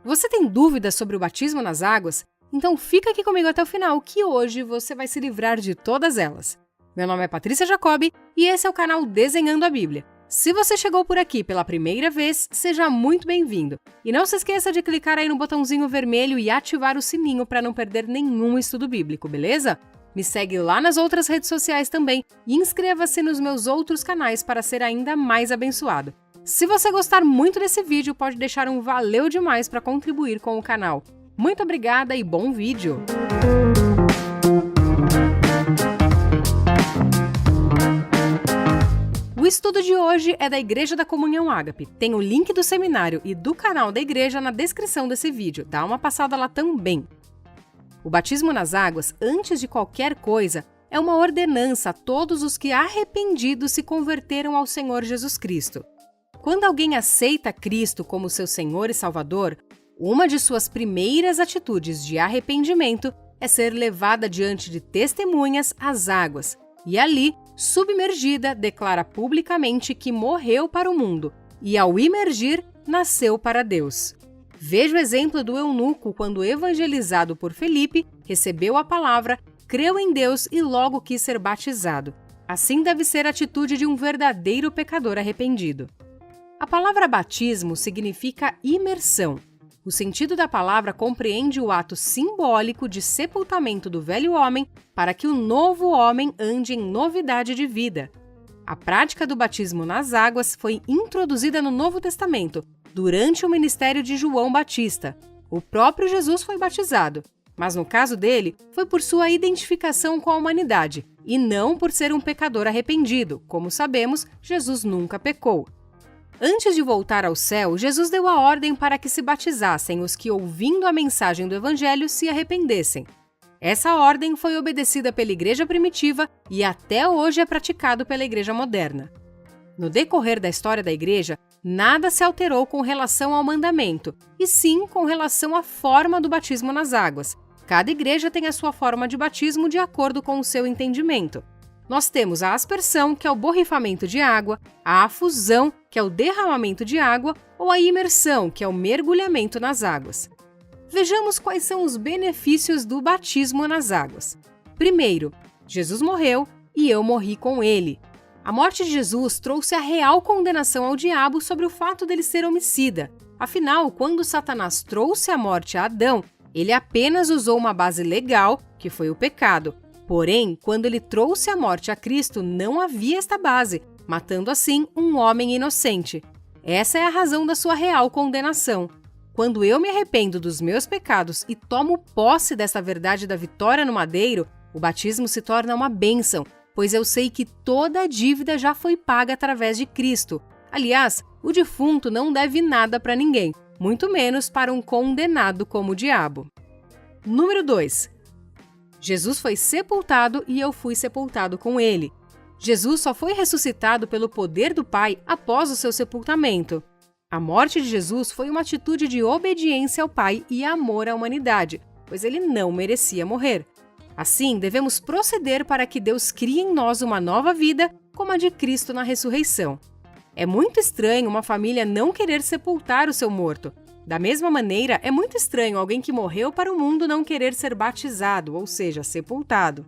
Você tem dúvidas sobre o batismo nas águas? Então fica aqui comigo até o final, que hoje você vai se livrar de todas elas. Meu nome é Patrícia Jacobi e esse é o canal Desenhando a Bíblia. Se você chegou por aqui pela primeira vez, seja muito bem-vindo. E não se esqueça de clicar aí no botãozinho vermelho e ativar o sininho para não perder nenhum estudo bíblico, beleza? Me segue lá nas outras redes sociais também e inscreva-se nos meus outros canais para ser ainda mais abençoado. Se você gostar muito desse vídeo, pode deixar um valeu demais para contribuir com o canal. Muito obrigada e bom vídeo! O estudo de hoje é da Igreja da Comunhão Ágape. Tem o link do seminário e do canal da igreja na descrição desse vídeo. Dá uma passada lá também. O batismo nas águas, antes de qualquer coisa, é uma ordenança a todos os que arrependidos se converteram ao Senhor Jesus Cristo. Quando alguém aceita Cristo como seu Senhor e Salvador, uma de suas primeiras atitudes de arrependimento é ser levada diante de testemunhas às águas, e ali, submergida, declara publicamente que morreu para o mundo e, ao imergir, nasceu para Deus. Veja o exemplo do eunuco quando, evangelizado por Felipe, recebeu a palavra, creu em Deus e logo quis ser batizado. Assim deve ser a atitude de um verdadeiro pecador arrependido. A palavra batismo significa imersão. O sentido da palavra compreende o ato simbólico de sepultamento do velho homem para que o novo homem ande em novidade de vida. A prática do batismo nas águas foi introduzida no Novo Testamento durante o ministério de João Batista. O próprio Jesus foi batizado, mas no caso dele foi por sua identificação com a humanidade e não por ser um pecador arrependido. Como sabemos, Jesus nunca pecou. Antes de voltar ao céu, Jesus deu a ordem para que se batizassem os que, ouvindo a mensagem do Evangelho, se arrependessem. Essa ordem foi obedecida pela igreja primitiva e até hoje é praticado pela igreja moderna. No decorrer da história da igreja, nada se alterou com relação ao mandamento, e sim com relação à forma do batismo nas águas. Cada igreja tem a sua forma de batismo de acordo com o seu entendimento. Nós temos a aspersão, que é o borrifamento de água, a afusão, que é o derramamento de água, ou a imersão, que é o mergulhamento nas águas. Vejamos quais são os benefícios do batismo nas águas. Primeiro, Jesus morreu e eu morri com ele. A morte de Jesus trouxe a real condenação ao diabo sobre o fato dele ser homicida. Afinal, quando Satanás trouxe a morte a Adão, ele apenas usou uma base legal, que foi o pecado. Porém, quando ele trouxe a morte a Cristo, não havia esta base, matando assim um homem inocente. Essa é a razão da sua real condenação. Quando eu me arrependo dos meus pecados e tomo posse dessa verdade da vitória no madeiro, o batismo se torna uma bênção, pois eu sei que toda a dívida já foi paga através de Cristo. Aliás, o defunto não deve nada para ninguém, muito menos para um condenado como o diabo. Número 2. Jesus foi sepultado e eu fui sepultado com ele. Jesus só foi ressuscitado pelo poder do Pai após o seu sepultamento. A morte de Jesus foi uma atitude de obediência ao Pai e amor à humanidade, pois ele não merecia morrer. Assim, devemos proceder para que Deus crie em nós uma nova vida, como a de Cristo na ressurreição. É muito estranho uma família não querer sepultar o seu morto. Da mesma maneira, é muito estranho alguém que morreu para o mundo não querer ser batizado, ou seja, sepultado.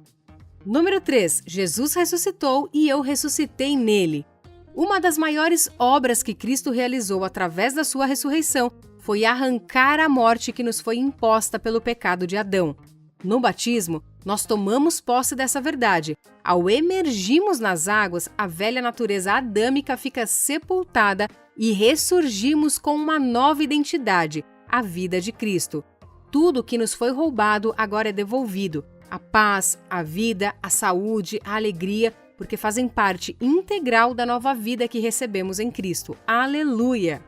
Número 3. Jesus ressuscitou e eu ressuscitei nele. Uma das maiores obras que Cristo realizou através da sua ressurreição foi arrancar a morte que nos foi imposta pelo pecado de Adão. No batismo, nós tomamos posse dessa verdade. Ao emergirmos nas águas, a velha natureza adâmica fica sepultada e ressurgimos com uma nova identidade, a vida de Cristo. Tudo que nos foi roubado agora é devolvido. A paz, a vida, a saúde, a alegria, porque fazem parte integral da nova vida que recebemos em Cristo. Aleluia!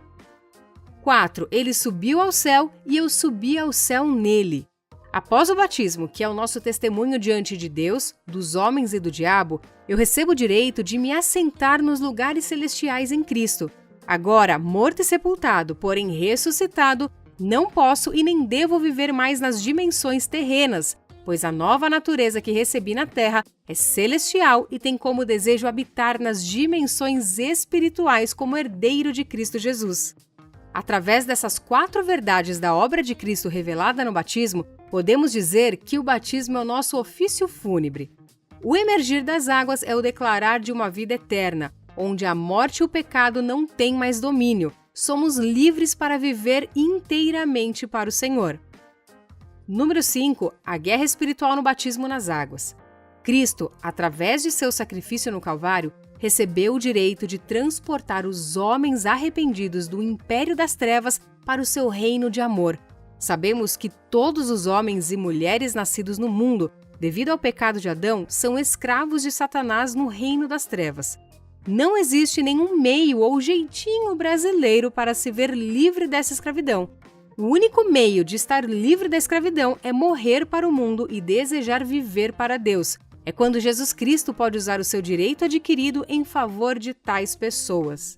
4. Ele subiu ao céu e eu subi ao céu nele. Após o batismo, que é o nosso testemunho diante de Deus, dos homens e do diabo, eu recebo o direito de me assentar nos lugares celestiais em Cristo. Agora, morto e sepultado, porém ressuscitado, não posso e nem devo viver mais nas dimensões terrenas, pois a nova natureza que recebi na terra é celestial e tem como desejo habitar nas dimensões espirituais como herdeiro de Cristo Jesus. Através dessas 4 verdades da obra de Cristo revelada no batismo, podemos dizer que o batismo é o nosso ofício fúnebre. O emergir das águas é o declarar de uma vida eterna, onde a morte e o pecado não têm mais domínio. Somos livres para viver inteiramente para o Senhor. Número 5. A guerra espiritual no batismo nas águas. Cristo, através de seu sacrifício no Calvário, recebeu o direito de transportar os homens arrependidos do império das trevas para o seu reino de amor. Sabemos que todos os homens e mulheres nascidos no mundo, devido ao pecado de Adão, são escravos de Satanás no reino das trevas. Não existe nenhum meio ou jeitinho brasileiro para se ver livre dessa escravidão. O único meio de estar livre da escravidão é morrer para o mundo e desejar viver para Deus. É quando Jesus Cristo pode usar o seu direito adquirido em favor de tais pessoas.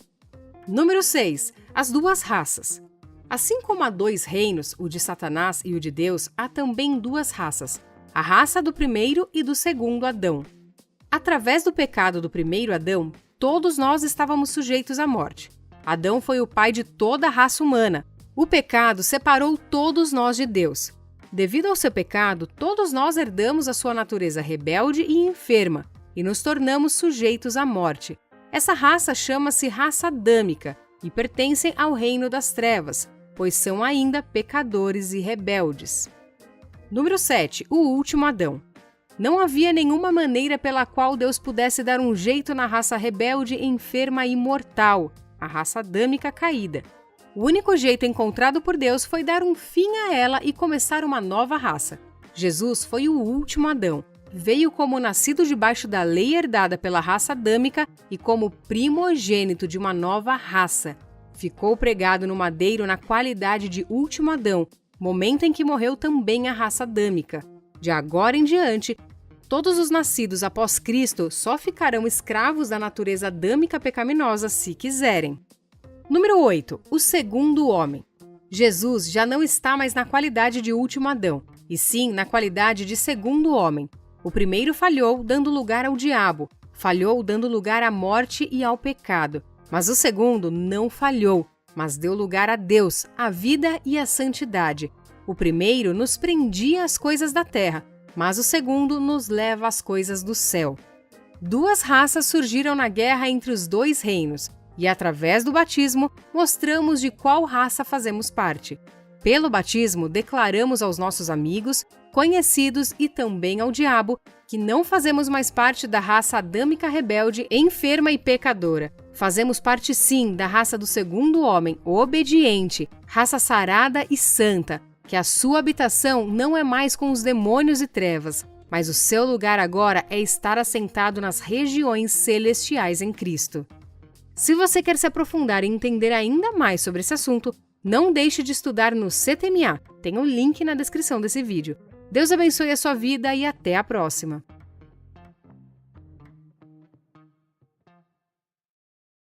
Número 6. As 2 raças. Assim como há 2 reinos, o de Satanás e o de Deus, há também 2 raças, a raça do primeiro e do segundo Adão. Através do pecado do primeiro Adão, todos nós estávamos sujeitos à morte. Adão foi o pai de toda a raça humana. O pecado separou todos nós de Deus. Devido ao seu pecado, todos nós herdamos a sua natureza rebelde e enferma e nos tornamos sujeitos à morte. Essa raça chama-se raça adâmica e pertencem ao reino das trevas, pois são ainda pecadores e rebeldes. Número 7. O último Adão. Não havia nenhuma maneira pela qual Deus pudesse dar um jeito na raça rebelde, enferma e mortal, a raça adâmica caída. O único jeito encontrado por Deus foi dar um fim a ela e começar uma nova raça. Jesus foi o último Adão. Veio como nascido debaixo da lei herdada pela raça adâmica e como primogênito de uma nova raça. Ficou pregado no madeiro na qualidade de último Adão, momento em que morreu também a raça adâmica. De agora em diante, todos os nascidos após Cristo só ficarão escravos da natureza adâmica pecaminosa se quiserem. Número 8. O segundo homem. Jesus já não está mais na qualidade de último Adão, e sim na qualidade de segundo homem. O primeiro falhou, dando lugar ao diabo, falhou dando lugar à morte e ao pecado. Mas o segundo não falhou, mas deu lugar a Deus, a vida e a santidade. O primeiro nos prendia às coisas da terra, mas o segundo nos leva às coisas do céu. 2 raças surgiram na guerra entre os 2 reinos, e através do batismo mostramos de qual raça fazemos parte. Pelo batismo, declaramos aos nossos amigos, conhecidos e também ao diabo que não fazemos mais parte da raça adâmica rebelde, enferma e pecadora. Fazemos parte sim da raça do segundo homem, obediente, raça sarada e santa, que a sua habitação não é mais com os demônios e trevas, mas o seu lugar agora é estar assentado nas regiões celestiais em Cristo. Se você quer se aprofundar e entender ainda mais sobre esse assunto, não deixe de estudar no CTMA. Tem um link na descrição desse vídeo. Deus abençoe a sua vida e até a próxima!